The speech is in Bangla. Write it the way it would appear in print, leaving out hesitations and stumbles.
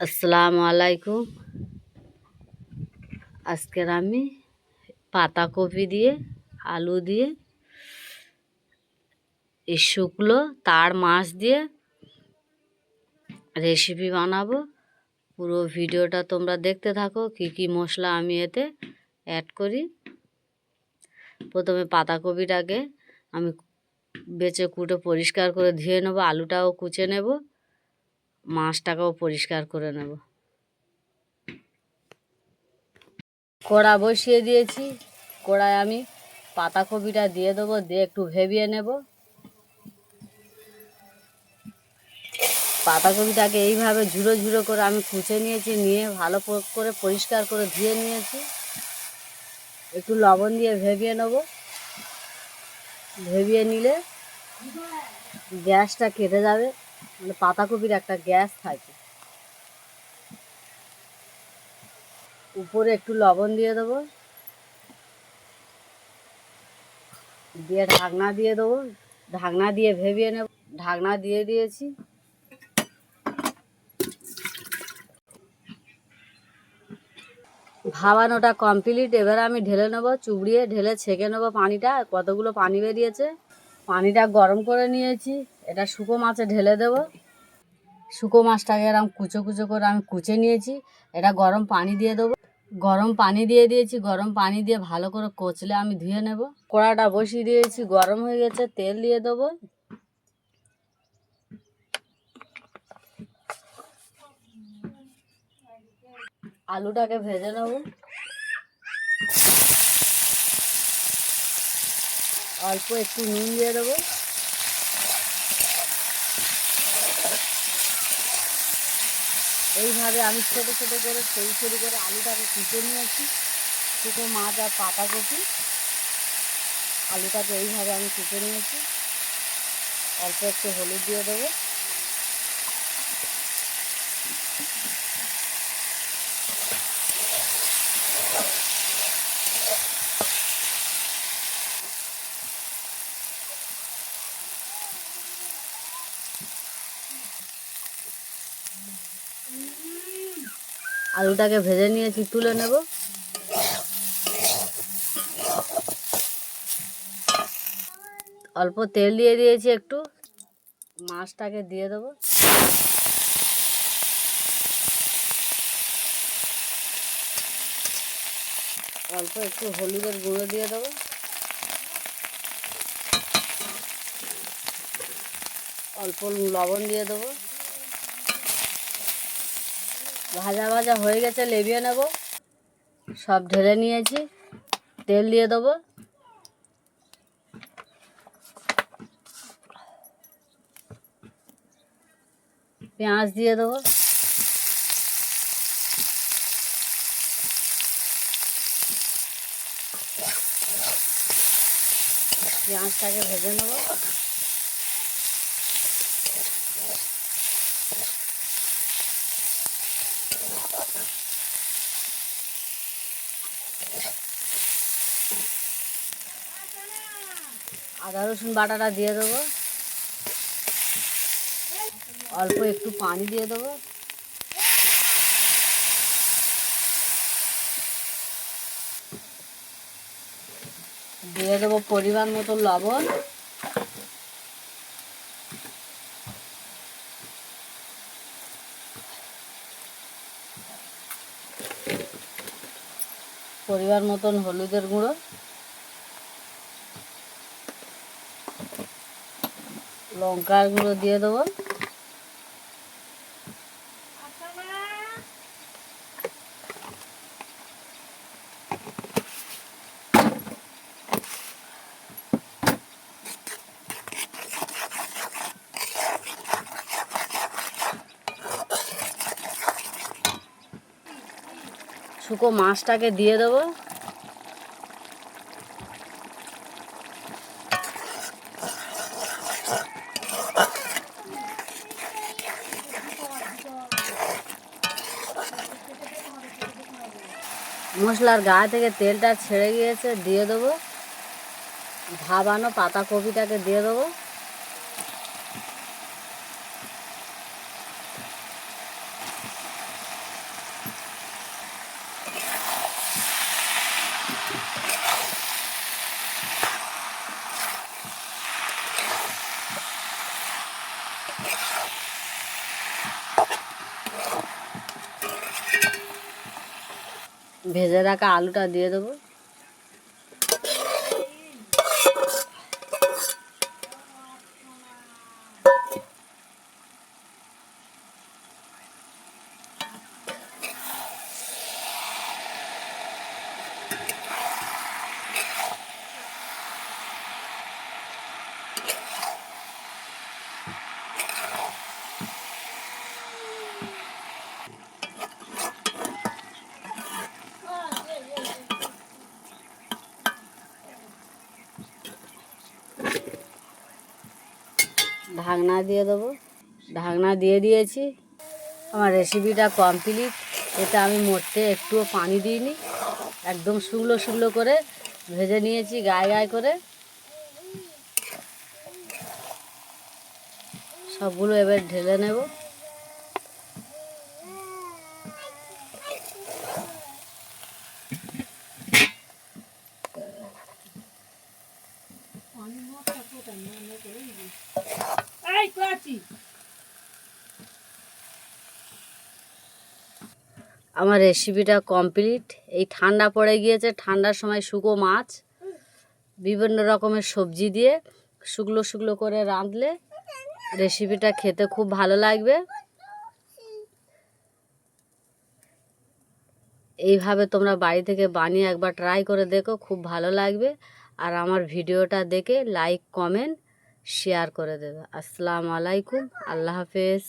আসসালামু আলাইকুম। আজকের আমি পাতাকপি দিয়ে আলু দিয়ে এই শুকনো তার মাছ দিয়ে রেসিপি বানাবো। পুরো ভিডিওটা তোমরা দেখতে থাকো, কি কি মশলা আমি এতে অ্যাড করি। প্রথমে পাতাকপিটাকে আমি বেছে কুটে পরিষ্কার করে ধুয়ে নেব, আলুটাও কুচে নেব, মাছটাকেও পরিষ্কার করে নেব। কড়া বসিয়ে দিয়েছি, কড়ায় আমি পাতাকপিটা দিয়ে দেবো, দিয়ে একটু ভেবিয়ে নেব। পাতাকপিটাকে এইভাবে ঝুড়ো ঝুড়ো করে আমি কুচে নিয়েছি, নিয়ে ভালো করে পরিষ্কার করে ধুয়ে নিয়েছি। একটু লবণ দিয়ে ভেবিয়ে নেব। ভেবিয়ে নিলে গ্যাসটা কেটে যাবে, মানে পাতাকপির একটা গ্যাস থাকে। উপরে একটু লবণ দিয়ে দেবো, দিয়ে ঢাকনা দিয়ে দেবো। ঢাকনা দিয়ে ভেবিয়ে নেব। ঢাকনা দিয়ে দিয়েছি। ভাবানোটা কমপ্লিট। এবার আমি ঢেলে নেবো, চুবড়িয়ে ঢেলে ছেঁকে নেবো পানিটা। কতগুলো পানি বেরিয়েছে। পানিটা গরম করে নিয়েছি, এটা শুকো মাছে ঢেলে দেবো। শুকো মাছটাকে এরকম কুচো কুচো করে আমি কুচে নিয়েছি। এটা গরম পানি দিয়ে দেবো। গরম পানি দিয়ে দিয়েছি, গরম পানি দিয়ে ভালো করে কচলে আমি ধুয়ে নেব। কড়াটা বসিয়ে দিয়েছি, গরম হয়ে গেছে, তেল দিয়ে দেবো। আলুটাকে ভেজে নেব। অল্প একটু নুন দিয়ে দেবো। এইভাবে আমি ছোটো ছোটো করে সরু করে আলুটাকে কুচে নিয়েছি। শুকো মাছ আর পাতাকপি, আলুটাকে এইভাবে আমি কুচে নিয়েছি। অল্প একটু হলুদ দিয়ে দেবো। আলুটাকে ভেজে নিয়েছি, তুলে নেব। অল্প তেল দিয়ে দিয়েছি একটু। মাছটাকে দিয়ে দেবো। অল্প একটু হলুদের গুঁড়ো দিয়ে দেবো। অল্প লবণ দিয়ে দেবো। ভাজা ভাজা হয়ে গেছে, লেবিয়ে নেব। সব ঢেলে নিয়েছি, তেল দিয়ে দেবো। পেঁয়াজ দিয়ে দেবো। পেঁয়াজটাকে ভেজে নেব। আদা রসুন বাটাটা দিয়ে দেবো। অল্প একটু পানি দিয়ে দেবো। দিয়ে দেবো পরিমাণ মতো লবণ। পরিমাণ মতন হলুদের গুঁড়ো। লঙ্কার গুঁড়ো দিয়ে দেবো। শুকো মাছটাকে দিয়ে দেবো। মশলার গায়ে থেকে তেলটা ছেড়ে গিয়েছে, দিয়ে দেবো। ভাবানো পাতাকপিটাকে দিয়ে দেবো। ভেজে রাখা আলুটা দিয়ে দেবো। ঢাকনা দিয়ে দেবো। ঢাকনা দিয়ে দিয়েছি। আমার রেসিপিটা কমপ্লিট। এটা আমি মোটে একটুও পানি দিইনি, একদম শুকনো শুকনো করে ভেজে নিয়েছি গায়ে গায়ে করে। সবগুলো এবার ঢেলে নেব। আমার রেসিপিটা কমপ্লিট। এই ঠান্ডা পড়ে গিয়েছে, ঠান্ডার সময় শুকো মাছ বিভিন্ন রকমের সবজি দিয়ে শুকনো শুকনো করে রাঁধলে রেসিপিটা খেতে খুব ভালো লাগবে। এইভাবে তোমরা বাড়ি থেকে বানিয়ে একবার ট্রাই করে দেখো, খুব ভালো লাগবে। আর আমার ভিডিওটা দেখে লাইক কমেন্ট শেয়ার করে দেবে। আসসালামু আলাইকুম, আল্লাহ হাফেজ।